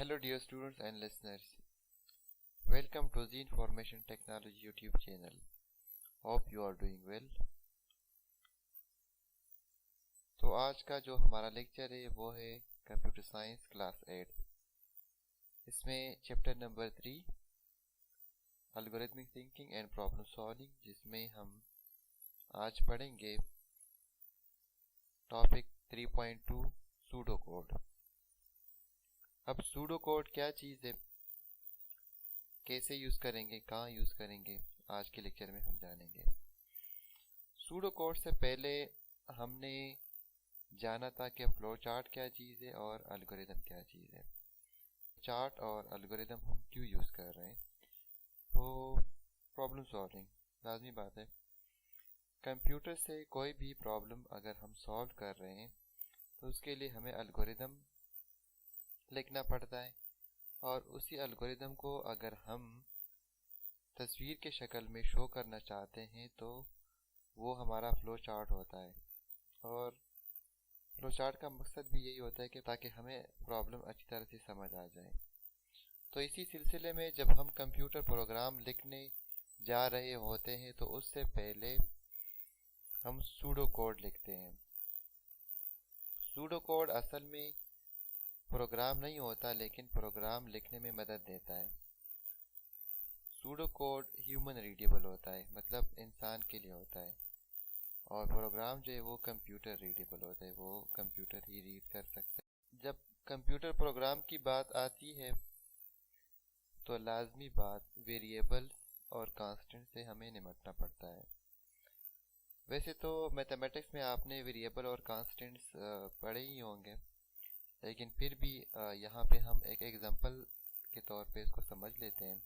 Hello dear students and listeners. Welcome to the Information Technology YouTube channel. Hope you are doing well. तो आज का जो हमारा lecture है वो है कंप्यूटर साइंस क्लास 8। इसमें chapter number 3 algorithmic thinking and problem solving, जिसमें हम आज पढ़ेंगे टॉपिक 3.2 सूडो कोड। अब सूडो कोड क्या चीज़ है, कैसे यूज़ करेंगे, कहाँ यूज़ करेंगे, आज के लेक्चर में हम जानेंगे। सूडो कोड से पहले हमने जाना था कि फ्लो चार्ट क्या चीज़ है और एल्गोरिदम क्या चीज़ है। चार्ट और एल्गोरिदम हम क्यों यूज़ कर रहे हैं, तो प्रॉब्लम सॉल्विंग लाजमी बात है। कंप्यूटर से कोई भी प्रॉब्लम अगर हम सॉल्व कर रहे हैं तो उसके लिए हमें एल्गोरिदम लिखना पड़ता है, और उसी एल्गोरिदम को अगर हम तस्वीर के शक्ल में शो करना चाहते हैं तो वो हमारा फ्लो चार्ट होता है। और फ्लो चार्ट का मकसद भी यही होता है कि ताकि हमें प्रॉब्लम अच्छी तरह से समझ आ जाए। तो इसी सिलसिले में जब हम कंप्यूटर प्रोग्राम लिखने जा रहे होते हैं तो उससे पहले हम सूडो कोड लिखते हैं। सूडो कोड असल में प्रोग्राम नहीं होता, लेकिन प्रोग्राम लिखने में मदद देता है। सूडो कोड ह्यूमन रीडेबल होता है, मतलब इंसान के लिए होता है, और प्रोग्राम जो है वो कंप्यूटर रीडेबल होता है, वो कंप्यूटर ही रीड कर सकता है। जब कंप्यूटर प्रोग्राम की बात आती है तो लाजमी बात वेरिएबल और कांस्टेंट से हमें निपटना पड़ता है। वैसे तो मैथमेटिक्स में आपने वेरिएबल और कांस्टेंट्स पढ़े ही होंगे, लेकिन फिर भी यहाँ पे हम एक एग्जांपल के तौर पे इसको समझ लेते हैं।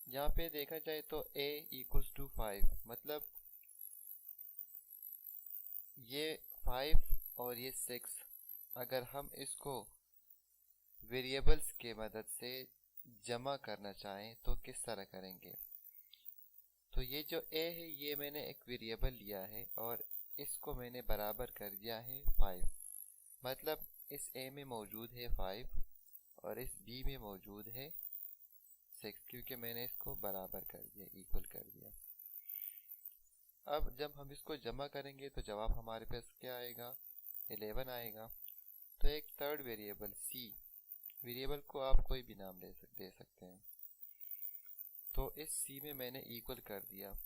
यहाँ पे देखा जाए तो a इक्वल्स टू 5, मतलब ये 5 और ये 6 अगर हम इसको वेरिएबल्स के मदद से जमा करना चाहें तो किस तरह करेंगे। तो ये जो a है ये मैंने एक वेरिएबल लिया है और इसको मैंने बराबर कर दिया है 5, मतलब इस a में मौजूद है 5 और इस b में मौजूद है 6, क्योंकि मैंने इसको बराबर कर दिया, इक्वल कर दिया। अब जब हम इसको जमा करेंगे तो जवाब हमारे पास क्या आएगा, 11 आएगा। तो एक थर्ड वेरिएबल c, वेरिएबल को आप कोई भी नाम दे सकते हैं। तो इस c में मैंने इक्वल कर दिया,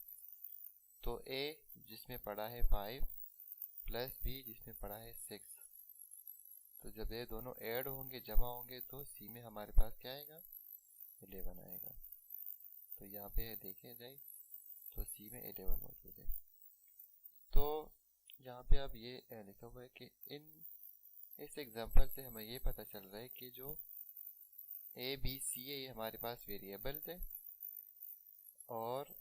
तो a जिसमें पड़ा है 5 प्लस b जिसमें पड़ा है 6, तो जब ये दोनों ऐड होंगे, जमा होंगे, तो c में हमारे पास क्या आएगा, 11 आएगा। तो यहाँ पे देखे जाए तो c में 11 मौजूद है। तो यहाँ पे अब ये लिखा हुआ है कि इस एग्जांपल से हमें ये पता चल रहा है कि जो a b c है ये हमारे पास वेरिएबल्स है, और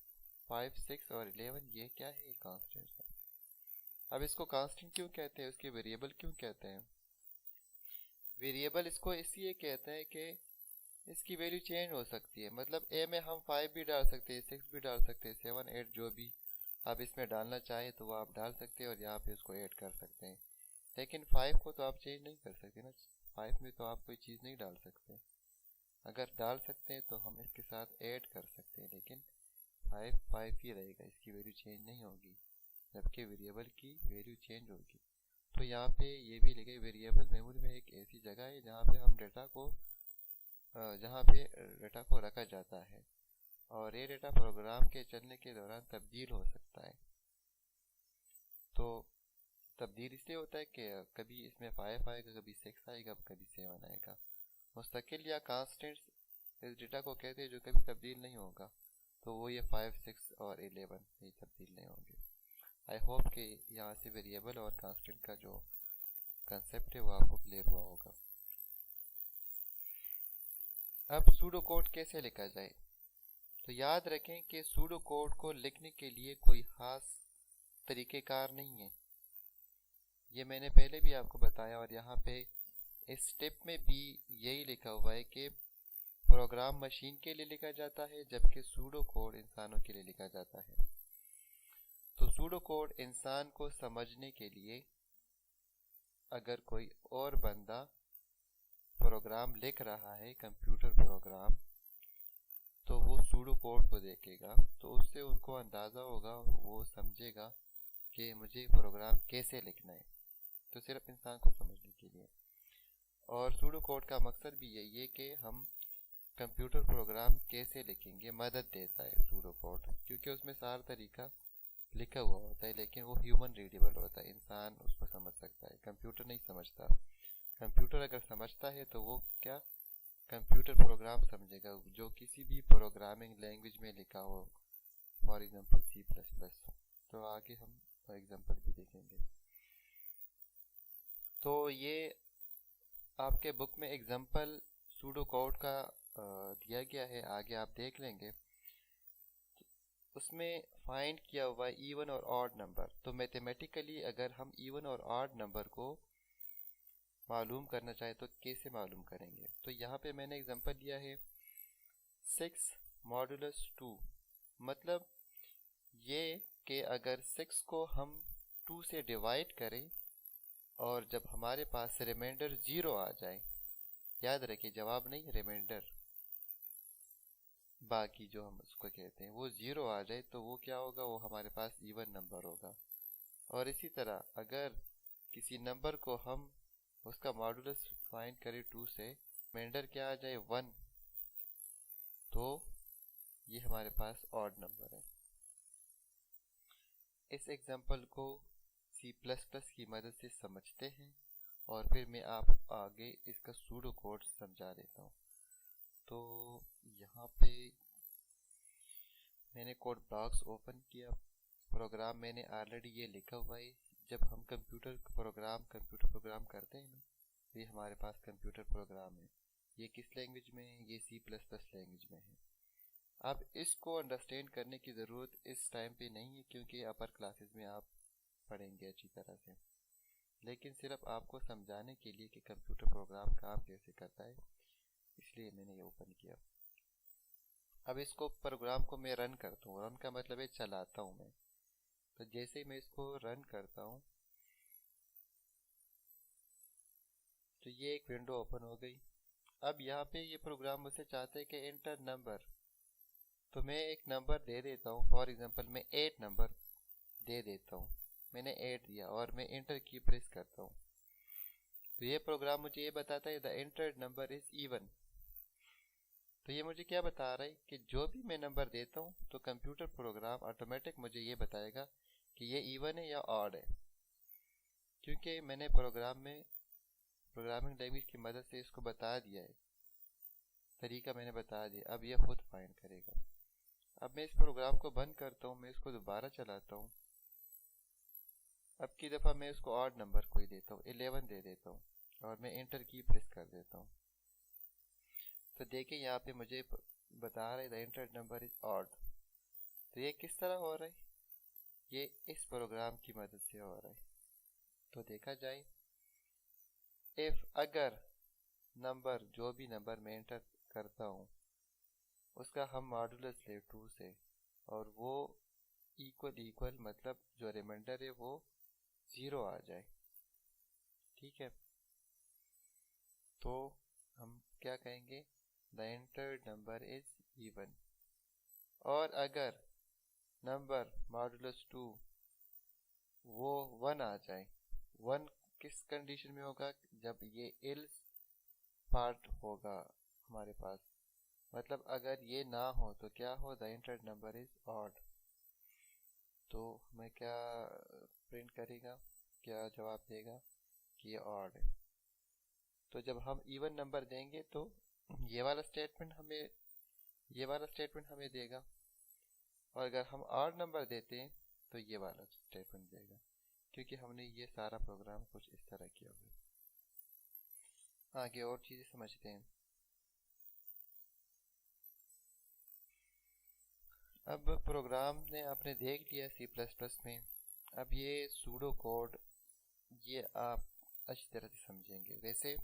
5 6 और 11 ये क्या है, ये कांस्टेंट्स है। अब इसको कांस्टेंट क्यों कहते हैं, उसके वेरिएबल क्यों कहते हैं। वेरिएबल इसको इसलिए कहते हैं कि इसकी वैल्यू चेंज हो सकती है, मतलब a में हम 5 भी डाल सकते हैं, 6 भी डाल सकते हैं, 7 8 जो भी आप इसमें डालना चाहे तो वो आप डाल सकते हैं और यहाँ पे उसको ऐड कर सकते हैं। लेकिन 5 को तो आप चेंज नहीं कर सकते ना, 5 में तो आप कोई चीज़ नहीं डाल सकते। अगर डाल सकते हैं तो हम इसके साथ ऐड कर सकते हैं, लेकिन 5 5 ही रहेगा, इसकी वैल्यू चेंज नहीं होगी, जबकि वेरिएबल की वैल्यू चेंज होगी। तो यहाँ पे ये भी लिखे, वेरिएबल मेमोरी में एक ऐसी जगह है जहाँ पे डेटा को रखा जाता है, और ये डेटा प्रोग्राम के चलने के दौरान तब्दील हो सकता है। तो तब्दील इसलिए होता है कि कभी इसमें 5 आएगा, कभी 6 आएगा, कभी 7 आएगा। मुस्तकिल या कांस्टेंट्स इस डेटा को कहते हैं जो कभी तब्दील नहीं होगा, तो वो ये 5 6 और 11 ये तब्दील नहीं होंगे। आई होप कि यहाँ से वेरिएबल और कांस्टेंट का जो कंसेप्ट है वो आपको क्लियर हुआ होगा। अब सूडो कोड कैसे लिखा जाए, तो याद रखें कि सूडो कोड को लिखने के लिए कोई खास तरीक़ेकार नहीं है। ये मैंने पहले भी आपको बताया, और यहाँ पे इस स्टेप में भी यही लिखा हुआ है कि प्रोग्राम मशीन के लिए लिखा जाता है, जबकि सूडो कोड इंसानों के लिए लिखा जाता है। तो सूडो कोड इंसान को समझने के लिए अगर कोई और बंदा प्रोग्राम लिख रहा है, कंप्यूटर प्रोग्राम, तो वो सूडो कोड को देखेगा, तो उससे उनको अंदाज़ा होगा, वो समझेगा कि मुझे प्रोग्राम कैसे लिखना है, तो सिर्फ इंसान को समझने के लिए। और सूडो कोड का मकसद भी यही है कि हम कंप्यूटर प्रोग्राम कैसे लिखेंगे, मदद देता है सूडो कोड, क्योंकि उसमें सारा तरीका लिखा हुआ होता है, लेकिन वो ह्यूमन रीडेबल होता है, इंसान उसको समझ सकता है, कंप्यूटर नहीं समझता। कंप्यूटर अगर समझता है तो वो क्या, कंप्यूटर प्रोग्राम समझेगा जो किसी भी प्रोग्रामिंग लैंग्वेज में लिखा हो, फॉर एग्जांपल C++। तो आगे हम एग्जांपल भी देखेंगे। तो ये आपके बुक में एग्जांपल सूडो कोड का दिया गया है, आगे आप देख लेंगे। उसमें फाइंड किया हुआ है इवन और ऑड नंबर। तो मैथमेटिकली अगर हम इवन और ऑड नंबर को मालूम करना चाहे तो कैसे मालूम करेंगे। तो यहाँ पे मैंने एग्जांपल दिया है 6 मॉडुलस 2, मतलब ये कि अगर 6 को हम 2 से डिवाइड करें और जब हमारे पास रिमाइंडर 0 आ जाए, याद रखिए जवाब नहीं, रिमाइंडर, बाकी जो हम उसको कहते हैं, वो 0 आ जाए तो वो क्या होगा, वो हमारे पास इवन नंबर होगा। और इसी तरह अगर किसी नंबर को हम उसका मॉडुलस फाइंड करें 2 से, रिमाइंडर क्या आ जाए 1, तो ये हमारे पास ऑड नंबर है। इस एग्जांपल को C++ की मदद से समझते हैं और फिर मैं आप आगे इसका सूडो कोड समझा देता हूँ। तो यहाँ पे मैंने कोड बॉक्स ओपन किया, प्रोग्राम मैंने ऑलरेडी ये लिखा हुआ है। जब हम कंप्यूटर प्रोग्राम करते हैं ना, तो ये हमारे पास कंप्यूटर प्रोग्राम है। ये किस लैंग्वेज में है, ये C++ लैंग्वेज में है। अब इसको अंडरस्टैंड करने की ज़रूरत इस टाइम पे नहीं है, क्योंकि अपर क्लासेस में आप पढ़ेंगे अच्छी तरह से, लेकिन सिर्फ आपको समझाने के लिए कि कंप्यूटर प्रोग्राम काम कैसे करता है, इसलिए मैंने ये ओपन किया। अब इसको प्रोग्राम को मैं रन करता हूँ, रन का मतलब है चलाता हूँ मैं। तो जैसे ही मैं इसको रन करता हूँ तो ये एक विंडो ओपन हो गई। अब यहाँ पे ये प्रोग्राम मुझसे चाहते हैं कि एंटर नंबर, तो मैं एक नंबर दे देता हूँ, फॉर एग्जांपल मैं 8 नंबर दे देता हूँ। मैंने 8 दिया और मैं एंटर की प्रेस करता हूँ, तो ये प्रोग्राम मुझे ये बताता है the entered number is even. तो ये मुझे क्या बता रहा है कि जो भी मैं नंबर देता हूँ तो कंप्यूटर प्रोग्राम ऑटोमेटिक मुझे ये बताएगा कि ये इवन है या ऑड है, क्योंकि मैंने प्रोग्रामिंग लैंग्वेज की मदद से इसको बता दिया है, तरीका मैंने बता दिया। अब ये खुद फाइंड करेगा। अब मैं इस प्रोग्राम को बंद करता हूँ, मैं इसको दोबारा चलाता हूँ। अब की दफ़ा मैं इसको ऑड नंबर को ही देता हूँ, 11 दे देता हूँ और मैं एंटर की प्रेस कर देता हूँ। तो देखिए यहाँ पे मुझे बता रहा है the entered number is odd. तो ये किस तरह हो रहा है, ये इस प्रोग्राम की मदद से हो रहा है। तो देखा जाए, इफ अगर नंबर, जो भी नंबर मैं एंटर करता हूँ उसका हम मॉडुलस ले 2 से और वो इक्वल मतलब जो रिमाइंडर है वो 0 आ जाए, ठीक है, तो हम क्या कहेंगे, the entered number is even. और अगर नंबर मॉडुलस 2 वो 1 आ जाए, 1 किस कंडीशन में होगा, जब ये एल्स पार्ट होगा हमारे पास, मतलब अगर ये ना हो तो क्या हो, the entered number is odd. तो हमें क्या प्रिंट करेगा, क्या जवाब देगा कि ये ऑड है। तो जब हम इवन नंबर देंगे तो ये वाला स्टेटमेंट हमें देगा, और अगर हम ऑड नंबर देते हैं तो ये वाला स्टेटमेंट देगा, क्योंकि हमने ये सारा प्रोग्राम कुछ इस तरह किया हुआ है। आगे और चीज़ें समझते हैं। अब प्रोग्राम ने आपने देख लिया C++ में। अब ये सूडो कोड, ये आप अच्छी तरह से समझेंगे। वैसे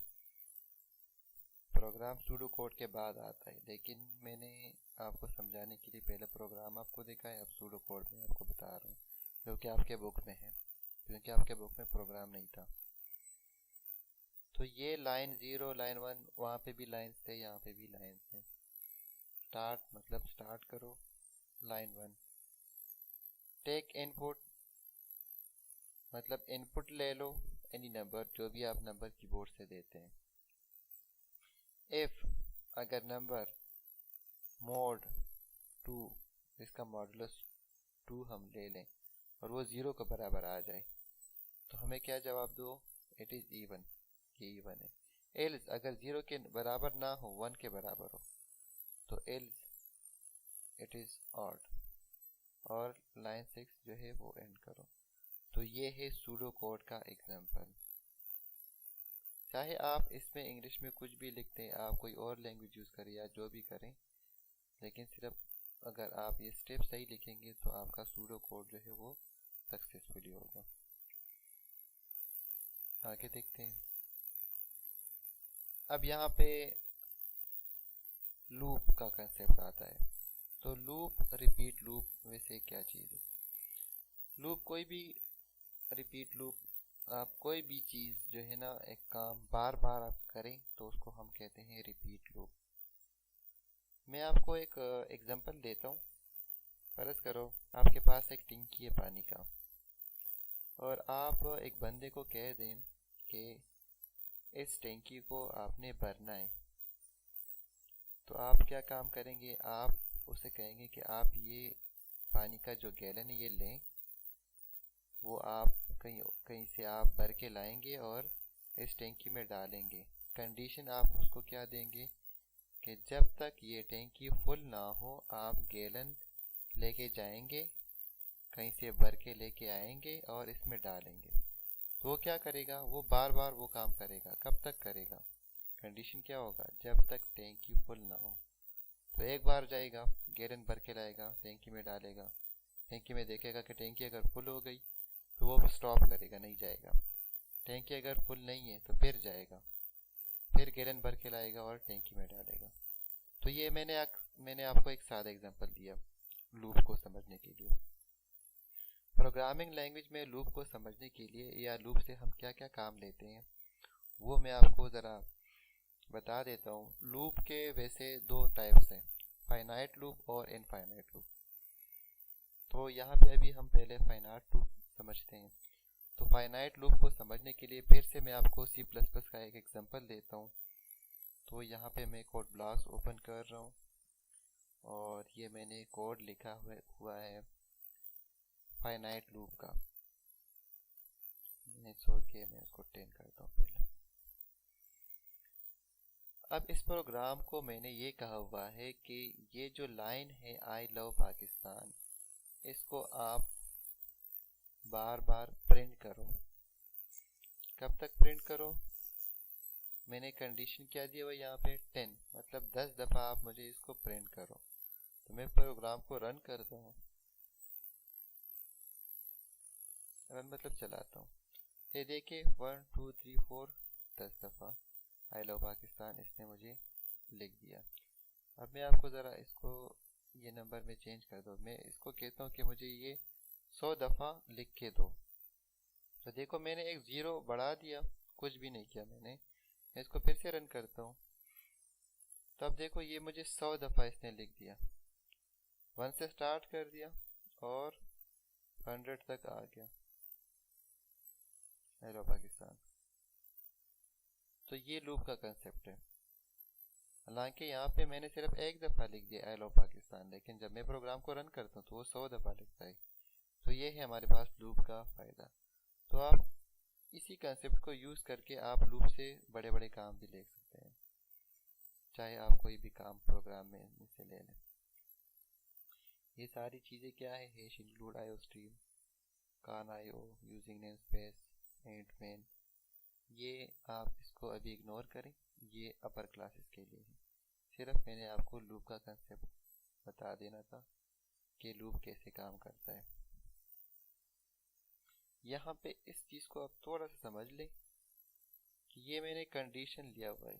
प्रोग्राम सूडो कोड के बाद आता है, लेकिन मैंने आपको समझाने के लिए पहले प्रोग्राम आपको देखा है, अब सूडो कोड में आपको बता रहा हूँ, क्योंकि आपके बुक में है, क्योंकि आपके बुक में प्रोग्राम नहीं था। तो ये लाइन 0 लाइन 1 वहाँ पे भी लाइन्स थे, यहाँ पे भी लाइन्स हैं। स्टार्ट मतलब स्टार्ट करो लाइन 1। टेक इनपुट मतलब इनपुट ले लो एनी नंबर, जो भी आप नंबर कीबोर्ड से देते हैं। इफ अगर नंबर मोड 2, इसका मॉडुलस 2 हम ले लें और वो 0 के बराबर आ जाए तो हमें क्या जवाब दो, इट इज इवन, ये इवन है। एल्स अगर 0 के बराबर ना हो, 1 के बराबर हो, तो एल्स इट इज ऑड, और लाइन 6 जो है वो एंड करो। तो ये है सूडो कोड का एग्जांपल। चाहे आप इसमें इंग्लिश में कुछ भी लिखते हैं, आप कोई और लैंग्वेज यूज़ करें या जो भी करें, लेकिन सिर्फ अगर आप ये स्टेप सही लिखेंगे तो आपका सूडो कोड जो है वो सक्सेसफुली होगा। आगे देखते हैं। अब यहाँ पे लूप का कंसेप्ट आता है। तो लूप, रिपीट लूप वैसे क्या चीज़ है? लूप कोई भी रिपीट लूप, आप कोई भी चीज़ जो है ना, एक काम बार बार आप करें तो उसको हम कहते हैं रिपीट लूप। मैं आपको एक एग्जांपल देता हूँ। फर्ज करो आपके पास एक टंकी है पानी का, और आप एक बंदे को कह दें कि इस टंकी को आपने भरना है। तो आप क्या काम करेंगे, आप उसे कहेंगे कि आप ये पानी का जो गैलन है ये लें, वो आप कहीं से आप भर के लाएंगे और इस टैंकी में डालेंगे। कंडीशन आप उसको क्या देंगे कि जब तक ये टैंकी फुल ना हो आप गैलन लेके जाएंगे, कहीं से भर के लेके आएंगे और इसमें डालेंगे। तो वो क्या करेगा, वो बार बार वो काम करेगा। कब तक करेगा? कंडीशन क्या होगा, जब तक टैंकी फुल ना हो। तो एक बार जाएगा, गैलन भर के लाएगा, टैंकी में डालेगा, टैंकी में देखेगा कि टैंकी अगर फुल हो गई तो वो स्टॉप करेगा, नहीं जाएगा। टैंकी अगर फुल नहीं है तो फिर जाएगा, फिर गैलन भर के लाएगा और टैंकी में डालेगा। तो ये मैंने आपको एक सादा एग्जांपल दिया लूप को समझने के लिए। प्रोग्रामिंग लैंग्वेज में लूप को समझने के लिए या लूप से हम क्या क्या काम लेते हैं वो मैं आपको ज़रा बता देता हूँ। लूप के वैसे दो टाइप्स हैं, फाइनाइट लूप और इनफाइनाइट लूप। तो यहाँ पे अभी हम पहले फाइनाइट लूप समझते हैं। तो फाइनाइट लूप को समझने के लिए फिर से मैं आपको C++ का एक एग्जांपल देता हूँ। तो यहाँ पे मैं कोड ब्लॉक्स ओपन कर रहा हूँ और ये मैंने कोड लिखा हुआ है फाइनाइट लूप का। मैं इसको 10 करता हूँ पहले। अब इस प्रोग्राम को मैंने ये कहा हुआ है कि ये जो लाइन है आई लव पाकिस्तान, इसको आप बार बार प्रिंट करो। कब तक प्रिंट करो? मैंने कंडीशन क्या दिया हुआ यहाँ पे 10, मतलब 10 दफ़ा आप मुझे इसको प्रिंट करो। तो मैं प्रोग्राम को रन करता हूँ, रन मतलब चलाता हूँ। ये देखिए 1 2 3 4 10 दफ़ा आई लव पाकिस्तान इसने मुझे लिख दिया। अब मैं आपको ज़रा इसको ये नंबर में चेंज कर दो। मैं इसको कहता हूँ कि मुझे ये 100 दफ़ा लिख के दो। तो देखो मैंने एक 0 बढ़ा दिया, कुछ भी नहीं किया मैंने। इसको फिर से रन करता हूँ, तो अब देखो ये मुझे 100 दफ़ा इसने लिख दिया। 1 से स्टार्ट कर दिया और 100 तक आ गया हेलो पाकिस्तान। तो ये लूप का कंसेप्ट है। हालांकि यहाँ पे मैंने सिर्फ एक दफ़ा लिख दिया हेलो पाकिस्तान, लेकिन जब मैं प्रोग्राम को रन करता हूँ तो वो 100 दफ़ा लिखता है। तो ये है हमारे पास लूप का फ़ायदा। तो आप इसी कंसेप्ट को यूज़ करके आप लूप से बड़े बड़े काम भी लिख सकते हैं, चाहे आप कोई भी काम प्रोग्राम में से ले लें। ये सारी चीज़ें क्या है, hash include iostream, con IO, using namespace, and main, ये आप इसको अभी इग्नोर करें, ये अपर क्लासेस के लिए है। सिर्फ मैंने आपको लूप का कंसेप्ट बता देना था कि लूप कैसे काम करता है। यहाँ पे इस चीज़ को आप थोड़ा सा समझ लें कि ये मैंने कंडीशन लिया हुआ है,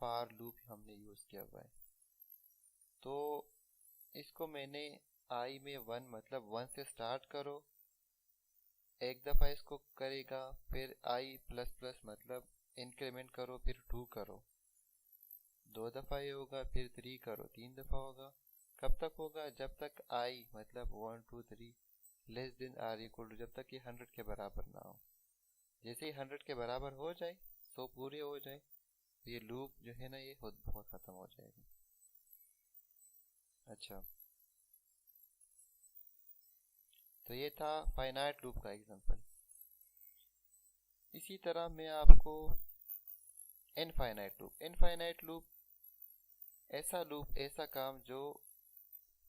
फार लूप हमने यूज़ किया हुआ है। तो इसको मैंने आई में 1 मतलब 1 से स्टार्ट करो, एक दफ़ा इसको करेगा, फिर आई प्लस प्लस मतलब इंक्रीमेंट करो, फिर 2 करो, 2 दफ़ा ये होगा, फिर 3 करो, 3 दफ़ा होगा। कब तक होगा? जब तक आई मतलब 1 2 3 less than or equal to, जब तक ये 100 के बराबर ना हो। जैसे ही 100 के बराबर हो जाए, 100 पूरे हो जाए, तो ये लूप जो है ना ये बहुत ख़त्म हो जाएगी। अच्छा, तो ये था फाइनाइट लूप का एग्जांपल। इसी तरह मैं आपको इनफाइनाइट लूप ऐसा काम जो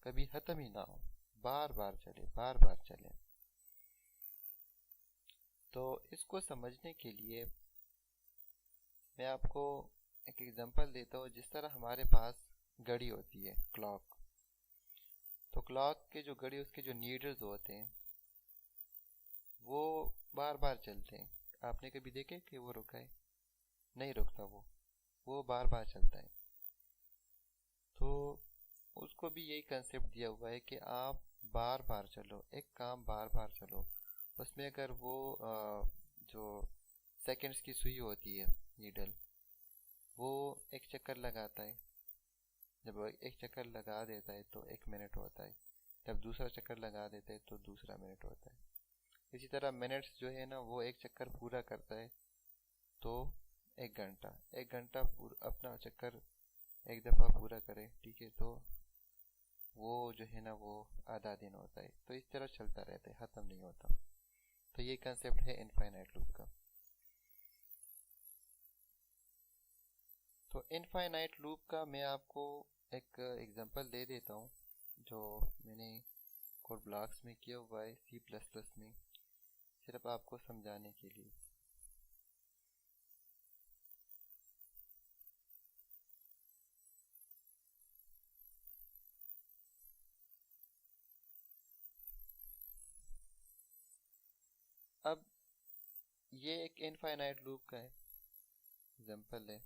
कभी खत्म ही ना हो, बार बार चले, बार बार चले। तो इसको समझने के लिए मैं आपको एक एग्जांपल देता हूँ। जिस तरह हमारे पास घड़ी होती है, क्लॉक, तो क्लॉक के जो घड़ी उसके जो नीडल्स होते हैं वो बार बार चलते हैं। आपने कभी देखे कि वो रुका है? नहीं रुकता, वो बार बार चलता है। तो उसको भी यही कंसेप्ट दिया हुआ है कि आप बार बार चलो, एक काम बार बार चलो। उसमें अगर वो जो सेकंड्स की सुई होती है, नीडल, वो एक चक्कर लगाता है। जब एक चक्कर लगा देता है तो 1 मिनट होता है, जब दूसरा चक्कर लगा देता है तो दूसरा मिनट होता है। इसी तरह मिनट्स जो है ना, वो एक चक्कर पूरा करता है तो 1 घंटा, 1 घंटा अपना चक्कर एक दफ़ा पूरा करे, ठीक है, तो वो जो है ना वो आधा दिन होता है। तो इस तरह चलता रहता है, ख़त्म नहीं होता। तो ये कंसेप्ट है इनफाइनाइट लूप का। तो इनफाइनाइट लूप का मैं आपको एक एग्जांपल दे देता हूँ जो मैंने कोड ब्लॉक्स में किया हुआ है, C++ में, सिर्फ आपको समझाने के लिए। अब ये एक इनफाइनाइट लूप का एग्जांपल है।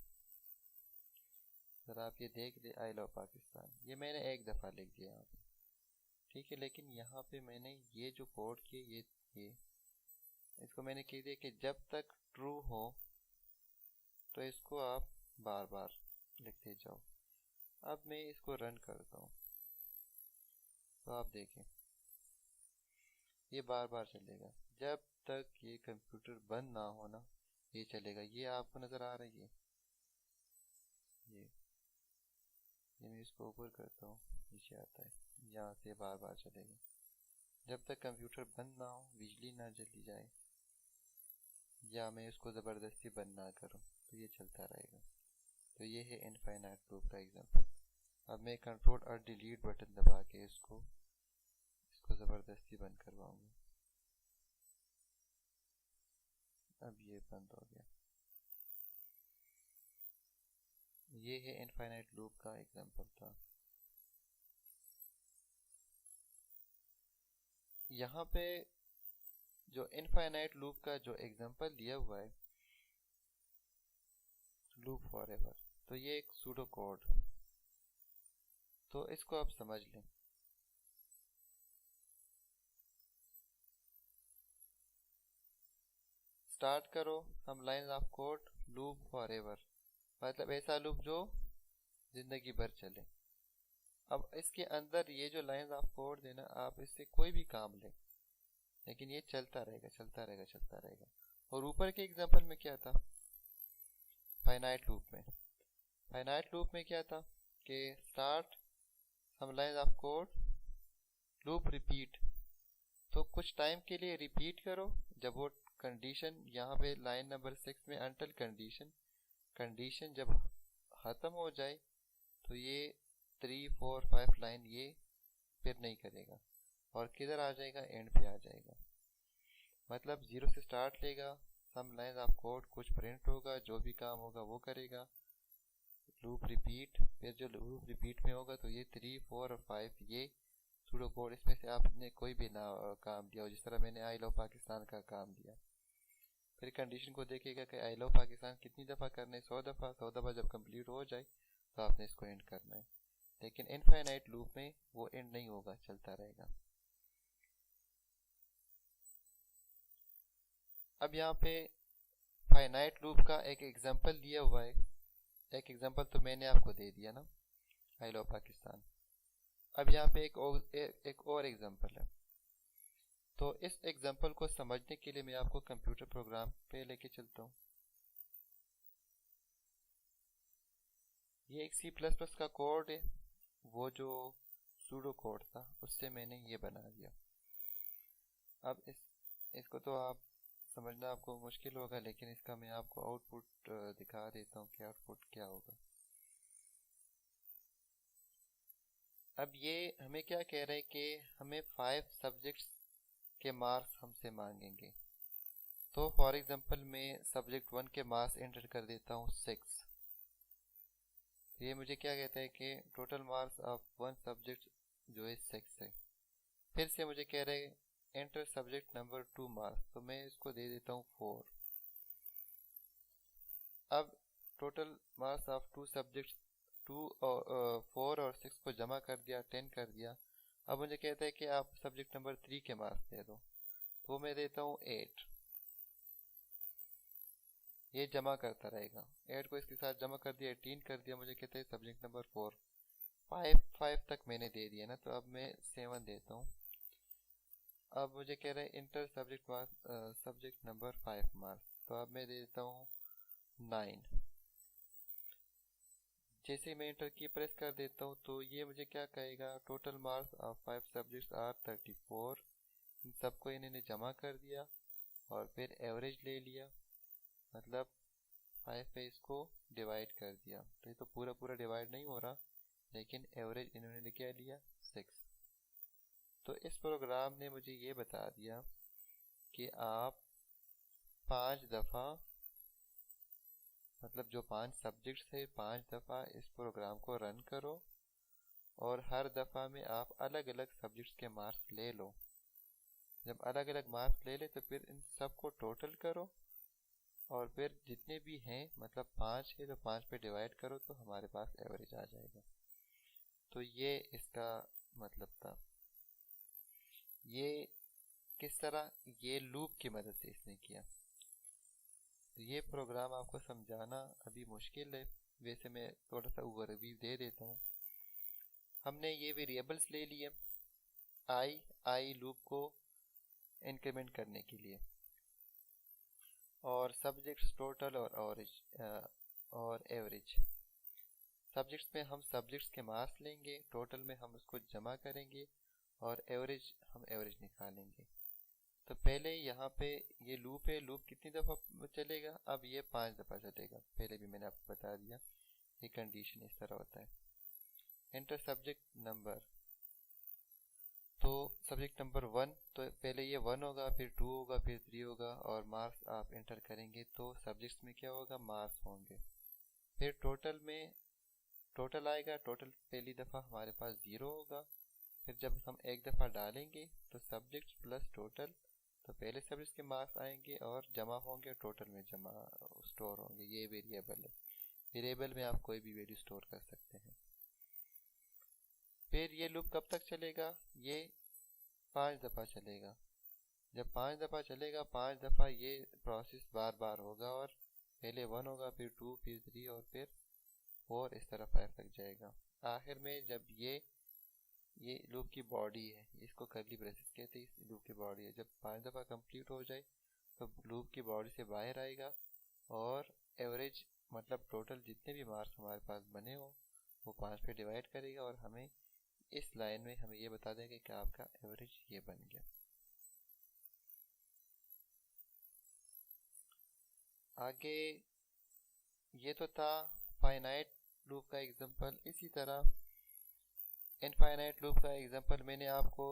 जरा आप ये देख ले, आई लव पाकिस्तान, ये मैंने एक दफ़ा लिख दिया यहाँ पे, ठीक है। लेकिन यहाँ पे मैंने ये जो कोड किए, ये इसको मैंने कह दिया कि जब तक ट्रू हो तो इसको आप बार बार लिखते जाओ। अब मैं इसको रन करता हूँ तो आप देखें ये बार बार चलेगा, जब तक ये कंप्यूटर बंद ना हो ना ये चलेगा। ये आपको नज़र आ रही है, ये मैं इसको ऊपर करता हूँ, नीचे आता है, यहाँ से बार बार चलेगा जब तक कंप्यूटर बंद ना हो, बिजली ना चली जाए, या मैं इसको ज़बरदस्ती बंद ना करूँ, तो ये चलता रहेगा। तो ये है इनफाइनाइट लूप का एग्जांपल। अब मैं कंट्रोल और डिलीट बटन दबा के इसको ज़बरदस्ती बंद करवाऊंगा। अब ये बंद हो गया। ये है इनफाइनाइट लूप का एग्जांपल था। यहाँ पे जो इनफाइनाइट लूप का जो एग्जांपल दिया हुआ है, लूप फॉरएवर, तो ये एक सूडो कोड, तो इसको आप समझ लें। स्टार्ट करो हम line of code loop forever, मतलब ऐसा लूप जो जिंदगी भर चले। अब इसके अंदर ये जो लाइन ऑफ कोड देना, आप इससे कोई भी काम लें, लेकिन ये चलता रहेगा, चलता रहेगा, चलता रहेगा। और ऊपर के एग्जांपल में क्या था? फाइनाइट लूप में क्या था कि start some line of code, loop repeat, तो कुछ टाइम के लिए रिपीट करो। जब वो कंडीशन यहाँ पे लाइन नंबर 6 में अंटिल कंडीशन जब ख़त्म हो जाए तो ये 3 4 5 लाइन ये फिर नहीं करेगा और किधर आ जाएगा? एंड पे आ जाएगा। मतलब 0 से स्टार्ट लेगा, सम लाइन ऑफ कोड, कुछ प्रिंट होगा, जो भी काम होगा वो करेगा, लूप रिपीट, फिर जो लूप रिपीट में होगा तो ये 3 4 और 5 ये सूडो कोड, इसमें से आपने कोई भी ना काम दिया हो, जिस तरह मैंने आई लव पाकिस्तान का काम दिया। फिर कंडीशन को देखेगा कि आई लव पाकिस्तान कितनी दफ़ा करना है? 100 दफ़ा। 100 दफ़ा जब कंप्लीट हो जाए तो आपने इसको एंड करना है। लेकिन इनफाइनाइट लूप में वो एंड नहीं होगा, चलता रहेगा। अब यहाँ पे फाइनाइट लूप का एक एग्जांपल दिया हुआ है। एक एग्जांपल तो मैंने आपको दे दिया ना, आई लव पाकिस्तान। अब यहाँ पे एक और एग्जांपल है। तो इस एग्जांपल को समझने के लिए मैं आपको कंप्यूटर प्रोग्राम पे लेके चलता हूँ। ये एक C++ का कोड है, वो जो सूडो कोड था उससे मैंने ये बना दिया। अब इसको तो आप समझना आपको मुश्किल होगा, लेकिन इसका मैं आपको आउटपुट दिखा देता हूँ कि आउटपुट क्या होगा। अब ये हमें क्या कह रहा है कि हमें 5 सब्जेक्ट्स के मार्क्स हमसे मांगेंगे। तो फॉर एग्जांपल मैं सब्जेक्ट 1 के मार्क्स एंटर कर देता हूँ 6। ये मुझे क्या कहता है कि टोटल मार्क्स ऑफ 1 सब्जेक्ट जो है 6 है। फिर से मुझे कह रहे हैं एंटर सब्जेक्ट नंबर 2 मार्क्स, तो मैं इसको दे देता हूँ 4। अब टोटल मार्क्स ऑफ 2 सब्जेक्ट्स 4 और 6 को जमा कर दिया, 10 कर दिया। अब मुझे कहता है कि आप सब्जेक्ट नंबर 3 के मार्क्स दे दो, तो मैं देता हूँ 8। ये जमा करता रहेगा, 8 को इसके साथ जमा कर दिया, 18 कर दिया। मुझे कहता है सब्जेक्ट नंबर 4, 5 तक मैंने दे दिया ना, तो अब मैं 7 देता हूँ। अब मुझे कह रहा है इंटर सब्जेक्ट नंबर 5 मार्क्स, तो अब मैं दे देता हूँ 9। जैसे मैं इंटर की प्रेस कर देता हूँ तो ये मुझे क्या कहेगा, total marks of 5 subjects are 34। इन सबको इन्होंने जमा कर दिया और फिर एवरेज ले लिया, मतलब 5 पे इसको डिवाइड कर दिया। तो ये तो पूरा पूरा डिवाइड नहीं हो रहा, लेकिन एवरेज इन्होंने क्या लिया, 6। तो इस प्रोग्राम ने मुझे ये बता दिया कि आप 5 दफ़ा, मतलब जो 5 सब्जेक्ट्स थे, 5 दफ़ा इस प्रोग्राम को रन करो और हर दफ़ा में आप अलग अलग सब्जेक्ट्स के मार्क्स ले लो। जब अलग अलग मार्क्स ले ले तो फिर इन सबको टोटल करो और फिर जितने भी हैं, मतलब 5 है तो 5 पे डिवाइड करो, तो हमारे पास एवरेज आ जाएगा। तो ये इसका मतलब था। ये किस तरह, ये लूप की मदद से इसने किया। तो ये प्रोग्राम आपको समझाना अभी मुश्किल है, वैसे मैं थोड़ा सा ओवरव्यू दे देता हूँ। हमने ये वेरिएबल्स ले लिए आई लूप को इंक्रीमेंट करने के लिए, और सब्जेक्ट्स टोटल और एवरेज। सब्जेक्ट्स में हम सब्जेक्ट्स के मार्क्स लेंगे, टोटल में हम उसको जमा करेंगे और एवरेज हम एवरेज निकालेंगे। तो पहले यहाँ पे ये लूप है, लूप कितनी दफ़ा चलेगा, अब ये 5 दफ़ा चलेगा। पहले भी मैंने आपको बता दिया, ये कंडीशन इस तरह होता है। एंटर सब्जेक्ट नंबर, तो सब्जेक्ट नंबर 1, तो पहले ये 1 होगा, फिर 2 होगा, फिर 3 होगा, और मार्क्स आप एंटर करेंगे तो सब्जेक्ट्स में क्या होगा, मार्क्स होंगे। फिर टोटल में टोटल आएगा, टोटल पहली दफ़ा हमारे पास 0 होगा। फिर जब हम एक दफ़ा डालेंगे तो सब्जेक्ट्स प्लस टोटल, तो पहले सब्जेक्ट्स के मार्क्स आएंगे और जमा होंगे, टोटल में जमा स्टोर होंगे। ये वेरिएबल है, वेरिएबल में आप कोई भी वैल्यू स्टोर कर सकते हैं। फिर ये लूप कब तक चलेगा, ये 5 दफ़ा चलेगा। जब 5 दफ़ा चलेगा, 5 दफ़ा ये प्रोसेस बार बार होगा, और पहले 1 होगा, फिर 2, फिर 3 और फिर 4, इस तरह 5 तक जाएगा। आखिर में जब ये लूप की बॉडी है, इसको कर्ली ब्रेसेस कहते हैं, इस लूप की बॉडी है। जब 5 दफ़ा कंप्लीट हो जाए तो लूप की बॉडी से बाहर आएगा और एवरेज, मतलब टोटल जितने भी मार्क्स हमारे पास बने हो वो 5 पे डिवाइड करेगा, और हमें इस लाइन में हमें ये बता देगा कि आपका एवरेज ये बन गया। आगे ये तो था फाइनाइट लूप का एग्जांपल। इसी तरह इनफाइनाइट लूप का एग्जांपल मैंने आपको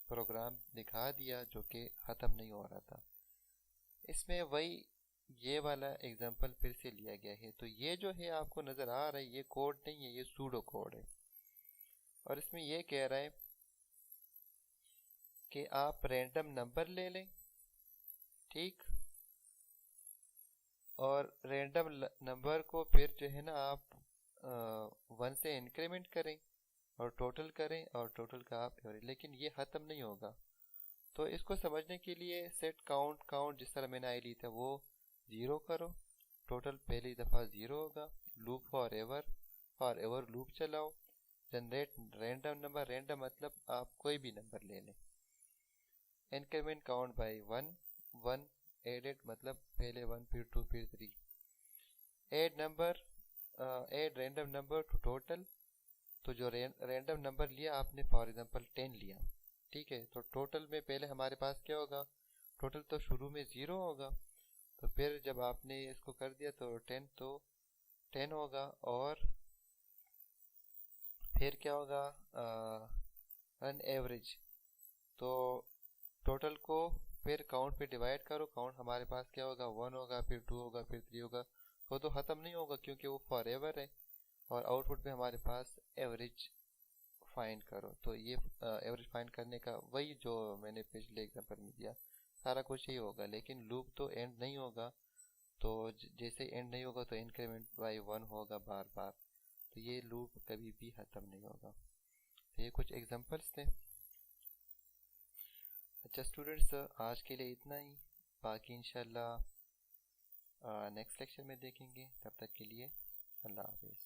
प्रोग्राम दिखा दिया जो कि ख़त्म नहीं हो रहा था। इसमें वही ये वाला एग्जांपल फिर से लिया गया है। तो ये जो है आपको नज़र आ रहा है, ये कोड नहीं है, ये सूडो कोड है। और इसमें ये कह रहा है कि आप रैंडम नंबर ले लें, ठीक, और रैंडम नंबर को फिर जो है ना आप 1 से इंक्रीमेंट करें और टोटल करें, और टोटल का आप एवरेज। लेकिन ये ख़त्म नहीं होगा। तो इसको समझने के लिए सेट काउंट जिस तरह मैंने आई ली था वो ज़ीरो करो, टोटल पहली दफ़ा ज़ीरो होगा। लूप फॉर एवर लूप चलाओ। जनरेट रैंडम नंबर, रैंडम मतलब आप कोई भी नंबर ले लें। Increment count by one, one added मतलब पहले वन फिर टू फिर three. Add random number to total, तो जो रैंडम नंबर लिया आपने, फॉर एग्जांपल 10 लिया, ठीक है, तो टोटल में पहले हमारे पास क्या होगा, टोटल तो शुरू में ज़ीरो होगा, तो फिर जब आपने इसको कर दिया तो 10 होगा, और फिर क्या होगा, रन एवरेज, तो टोटल को फिर काउंट पे डिवाइड करो, काउंट हमारे पास क्या होगा, 1 होगा, फिर 2 होगा, फिर 3 होगा, वो तो ख़त्म नहीं होगा क्योंकि वो फॉर एवर है। और आउटपुट में हमारे पास एवरेज फाइंड करो, तो ये एवरेज फाइंड करने का वही जो मैंने पिछले एग्जांपल में दिया, सारा कुछ ही होगा, लेकिन लूप तो एंड नहीं होगा। तो जैसे एंड नहीं होगा तो इंक्रीमेंट बाय वन होगा बार बार, तो ये लूप कभी भी ख़त्म नहीं होगा। तो ये कुछ एग्जांपल्स थे। अच्छा स्टूडेंट्स, आज के लिए इतना ही, बाकी इंशाल्लाह नेक्स्ट लेक्चर में देखेंगे। तब तक के लिए अल्लाह हाफिज़।